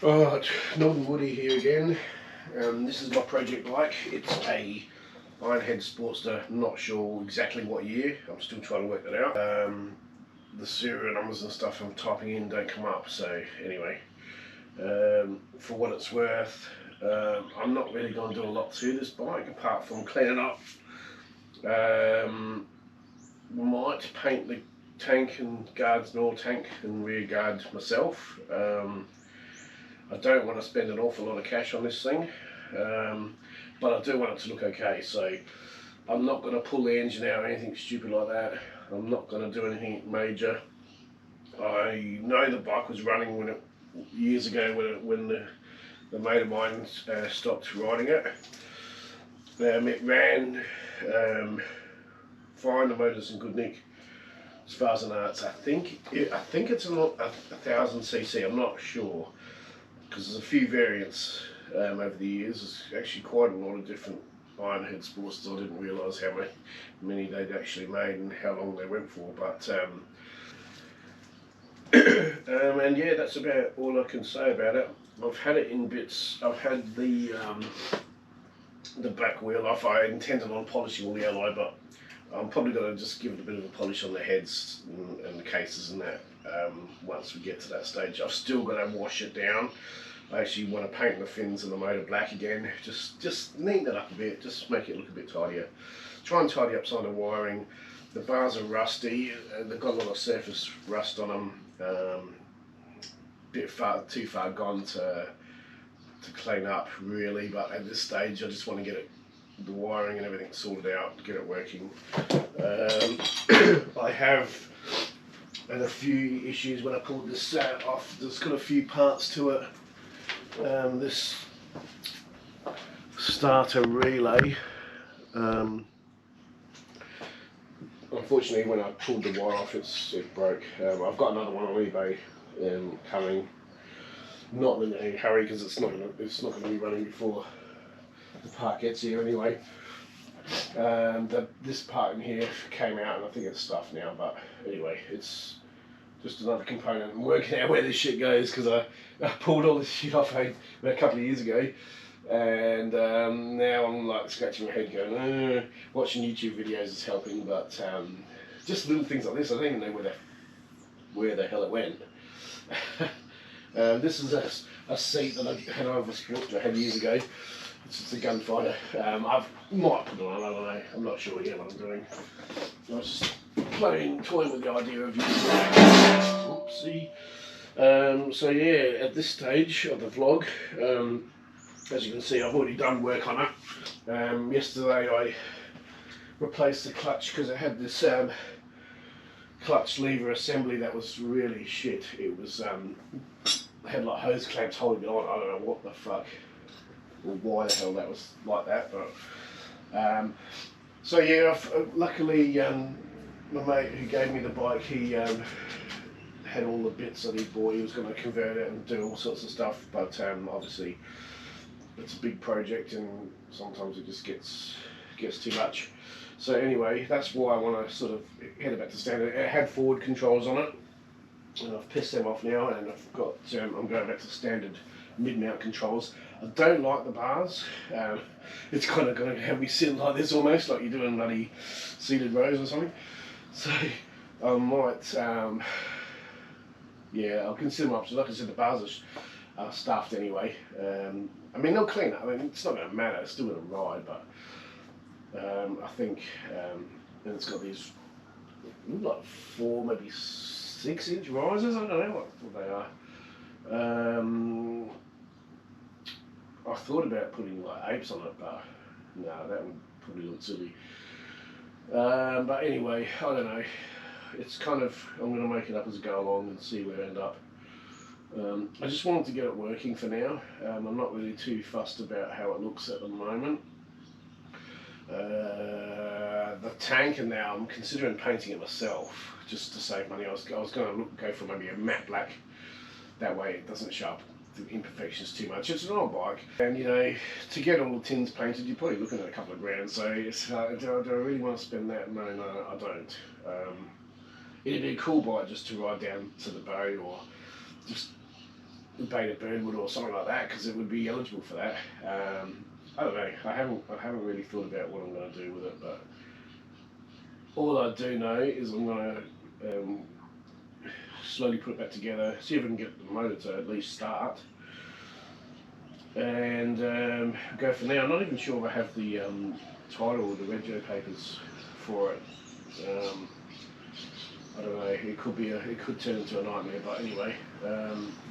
Alright, Northern Woody here again. This is my project bike. It's a Ironhead Sportster, not sure exactly what year, I'm still trying to work that out. The serial numbers and stuff I'm typing in don't come up, so anyway. For what it's worth, I'm not really going to do a lot to this bike apart from clean it up. Might paint the tank and guards and oil tank and rear guard myself. I don't want to spend an awful lot of cash on this thing, but I do want it to look okay, so I'm not going to pull the engine out or anything stupid like that. I'm not going to do anything major. I know the bike was running years ago when the mate of mine stopped riding it. It ran fine, the motor's in good nick. As far as I know, I think it's a 1000cc, I'm not sure, because there's a few variants over the years. There's actually quite a lot of different Ironhead Sportsters. I didn't realise how many they'd actually made and how long they went for, but and yeah, that's about all I can say about it. I've had it in bits. I've had the back wheel off. I intended on polishing all the alloy, but I'm probably going to just give it a bit of a polish on the heads and the cases and that once we get to that stage. I've still got to wash it down. I actually want to paint the fins and the motor black again, just neaten it up a bit, just make it look a bit tidier. Try and tidy up some of the wiring. The bars are rusty, they've got a lot of surface rust on them, too far gone to clean up really, but at this stage I just want to get the wiring and everything sorted out, get it working. I have had a few issues when I pulled this off. There's got a few parts to it. This starter relay, unfortunately when I pulled the wire off it broke. I've got another one on eBay coming, not in any hurry because it's not going to be running before the part gets here anyway. This part in here came out and I think it's stuffed now, but anyway, it's just another component. I'm working out where this shit goes because I pulled all this shit off a couple of years ago, and now I'm like scratching my head going, watching YouTube videos is helping, but just little things like this, I don't even know where the hell it went. This is a seat that I had over a Sportster I had years ago. It's just a gunfighter. I might put it on, I don't know, I'm not sure yet what I'm doing. I was just toying with the idea of using that. Oopsie. So yeah, at this stage of the vlog, as you can see, I've already done work on it. Yesterday I replaced the clutch because it had this clutch lever assembly that was really shit. It was had like hose clamps holding it on. I don't know what the fuck or why the hell that was like that, but so yeah, luckily my mate who gave me the bike, he had all the bits that he bought. He was going to convert it and do all sorts of stuff, but obviously it's a big project and sometimes it just gets too much. So anyway, that's why I want to sort of head it back to standard. It had forward controls on it, and I've pissed them off now, and I've got I'm going back to standard mid-mount controls. I don't like the bars. It's kind of going to have me sitting like this almost, like you're doing bloody seated rows or something. So I might, yeah, I'll consider my options. Like I said, the bars are stuffed anyway. I mean, they'll clean up. I mean, it's not going to matter. It's still going to ride, but I think, and it's got these like 4, maybe 6-inch risers. I don't know what they are. I thought about putting like apes on it, but no, that would probably look silly. But anyway, I don't know. It's kind of, I'm going to make it up as I go along and see where I end up. I just wanted to get it working for now. I'm not really too fussed about how it looks at the moment. The tank, and now I'm considering painting it myself just to save money. I was going to go for maybe a matte black. That way it doesn't show up the imperfections too much. It's an old bike, and you know, to get all the tins painted, you're probably looking at a couple of grand. So it's, do I really want to spend that? No, I don't. It'd be a cool bike just to ride down to the boat or just Beta Birdwood or something like that, because it would be eligible for that. I don't know. I haven't really thought about what I'm going to do with it, but all I do know is I'm going to slowly put it back together, see if I can get the motor to at least start, and go from there. I'm not even sure if I have the title or the rego papers for it. I don't know. It could turn into a nightmare. But anyway,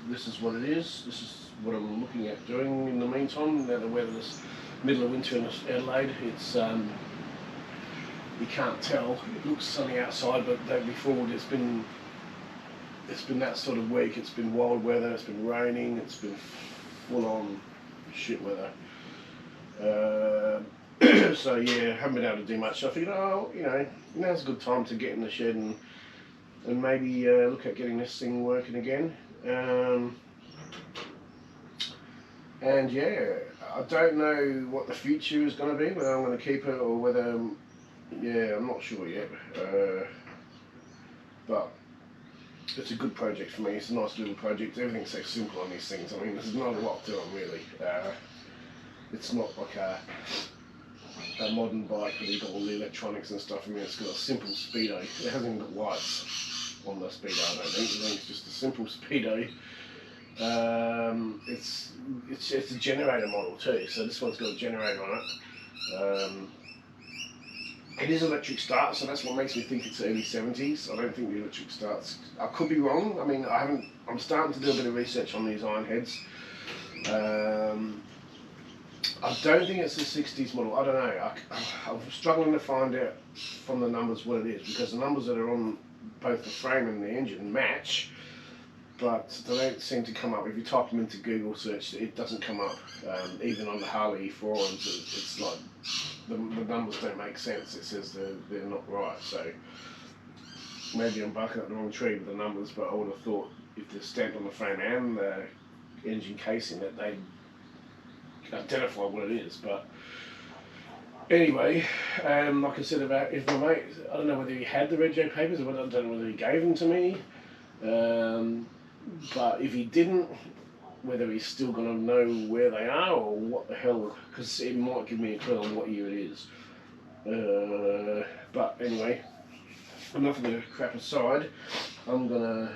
this is what it is. This is what I'm looking at doing in the meantime. Now the weather is middle of winter in Adelaide. It's you can't tell. It looks sunny outside, but the day before it's been that sort of week. It's been wild weather. It's been raining. It's been full on shit weather. So yeah, haven't been able to do much. So I figured, now's a good time to get in the shed and maybe look at getting this thing working again. And yeah, I don't know what the future is going to be, whether I'm going to keep it or whether, I'm not sure yet. But it's a good project for me. It's a nice little project. Everything's so simple on these things. I mean, there's not a lot to them really. It's not like a modern bike where you've got all the electronics and stuff. I mean, it's got a simple speedo. It hasn't even got lights on the speedo. I don't think. I think it's just a simple speedo. It's a generator model too. So this one's got a generator on it. It is electric start, so that's what makes me think it's early 70s. I don't think the electric starts. I could be wrong. I mean, I'm starting to do a bit of research on these iron heads. I don't think it's a 60s model. I don't know. I'm struggling to find out from the numbers what it is, because the numbers that are on both the frame and the engine match, but they don't seem to come up. If you type them into Google search, it doesn't come up. Even on the Harley forums, it's like the numbers don't make sense. It says they're not right. So maybe I'm barking up the wrong tree with the numbers, but I would have thought if they're stamped on the frame and the engine casing that they'd identify what it is. But anyway, like I said about if my mate, I don't know whether he had the rego papers or I don't know whether he gave them to me. But if he didn't, whether he's still going to know where they are or what the hell, because it might give me a clue on what year it is. But anyway, enough of the crap aside, I'm going to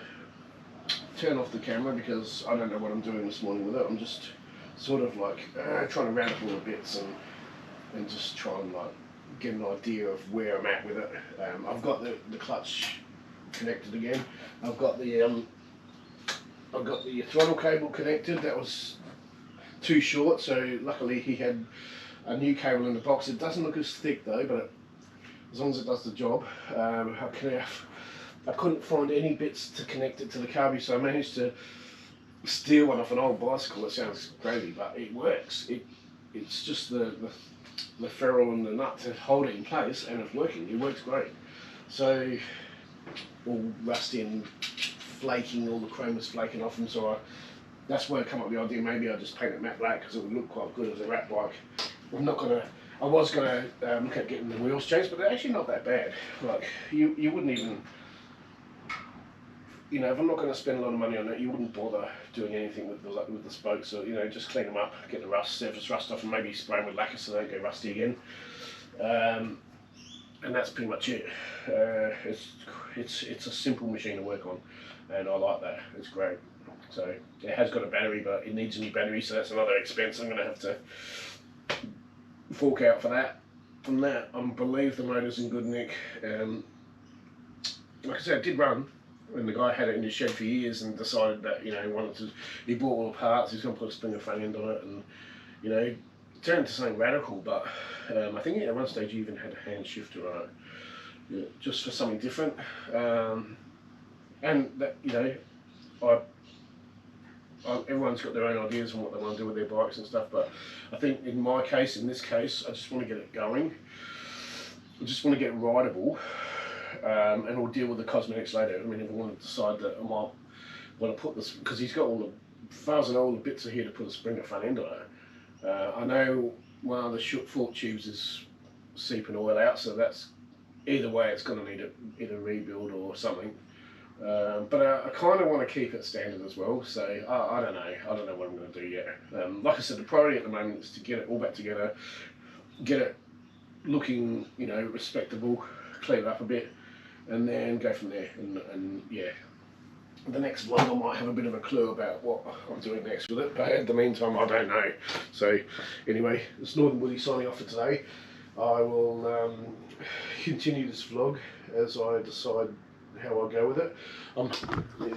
turn off the camera because I don't know what I'm doing this morning with it. I'm just sort of like trying to round up all the bits and just try and like get an idea of where I'm at with it. I've got the clutch connected again. I've got the throttle cable connected. That was too short, so luckily he had a new cable in the box. It doesn't look as thick though, but as long as it does the job. I couldn't find any bits to connect it to the carby, so I managed to steal one off an old bicycle. It sounds crazy, but it works. It's just the ferrule and the nut to hold it in place, and it's working. It works great. So all rusty and flaking, all the chrome was flaking off them, so that's where I come up with the idea. Maybe I just paint it matte black because it would look quite good as a rat bike. I was gonna look at getting the wheels changed, but they're actually not that bad. Like you wouldn't even, if I'm not going to spend a lot of money on it, you wouldn't bother doing anything with the spokes. So just clean them up, get the surface rust off, and maybe spray them with lacquer so they don't go rusty again. And that's pretty much it. It's a simple machine to work on, and I like that. It's great. So it has got a battery, but it needs a new battery, so that's another expense. I'm going to have to fork out for that. From that, I believe the motor's in good nick. Like I said, it did run. And the guy had it in his shed for years and decided that he bought all the parts. He's going to put a Springer front end on it, and it turned into something radical. But I think at one stage he even had a hand shifter on it, just for something different. And that everyone's got their own ideas on what they want to do with their bikes and stuff. But I think in this case, I just want to get it going. I just want to get it rideable. And we'll deal with the cosmetics later. I mean, if I want to decide that I might want to put this, because he's got all the bits are here to put a Springer front end on it. I know one of the fork tubes is seeping oil out, so that's either way it's going to need either rebuild or something. But I kind of want to keep it standard as well, so I don't know. I don't know what I'm going to do yet. Like I said, the priority at the moment is to get it all back together, get it looking, you know, respectable, clean it up a bit, and then go from there. And yeah, the next vlog I might have a bit of a clue about what I'm doing next with it, but in the meantime I don't know. So anyway, it's Northern Woody signing off for today. I will continue this vlog as I decide how I go with it.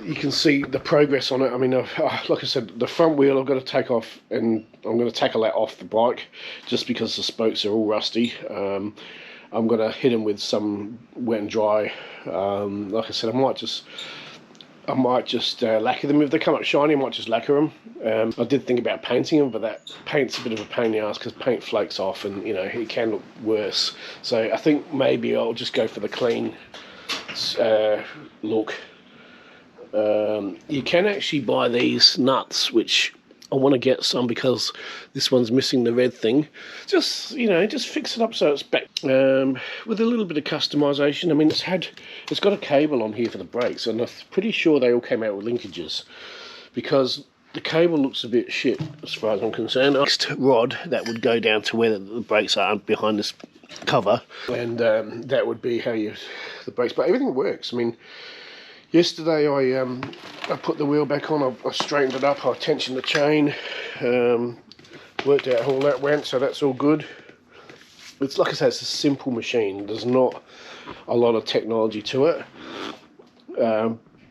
You can see the progress on it. I mean, like I said, the front wheel I've got to take off, and I'm going to tackle that off the bike just because the spokes are all rusty. I'm going to hit them with some wet and dry. Like I said, I might just lacquer them. If they come up shiny, I might just lacquer them. I did think about painting them, but that paint's a bit of a pain in the ass because paint flakes off, and you know, it can look worse. So I think maybe I'll just go for the clean look. You can actually buy these nuts, which I want to get some because this one's missing the red thing. Just, you know, just fix it up so it's back with a little bit of customization. I mean, it's got a cable on here for the brakes, and I'm pretty sure they all came out with linkages because the cable looks a bit shit as far as I'm concerned. Next rod that would go down to where the brakes are behind this cover, and that would be how the brakes. But everything works. I mean, yesterday I put the wheel back on. I straightened it up. I tensioned the chain. Worked out how all that went, so that's all good. It's like I said, it's a simple machine. There's not a lot of technology to it,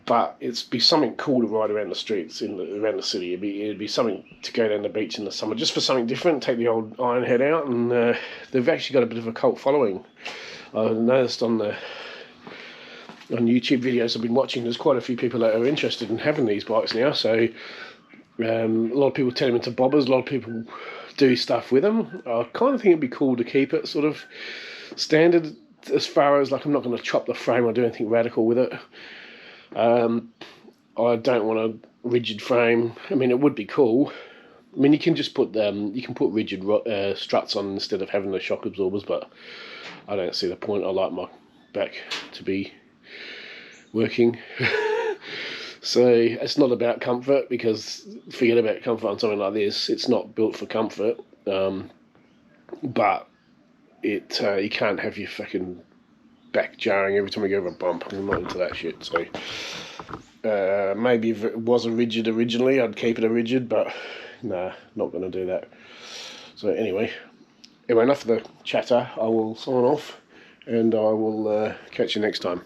but it'd be something cool to ride around the streets around the city. It'd be something to go down the beach in the summer, just for something different. Take the old iron head out, and they've actually got a bit of a cult following. I noticed on YouTube videos I've been watching, there's quite a few people that are interested in having these bikes now. So a lot of people turn them into bobbers. A lot of people do stuff with them. I kind of think it'd be cool to keep it sort of standard as far as, like, I'm not going to chop the frame or do anything radical with it. I don't want a rigid frame. I mean, it would be cool. I mean, you can just put rigid struts on instead of having the shock absorbers, but I don't see the point. I like my back to be working. So it's not about comfort, because forget about comfort on something like this. It's not built for comfort, but you can't have your fucking back jarring every time you go over a bump. I'm not into that shit. So maybe if it was a rigid originally, I'd keep it a rigid, but nah, not going to do that. So anyway, enough of the chatter. I will sign off, and I will catch you next time.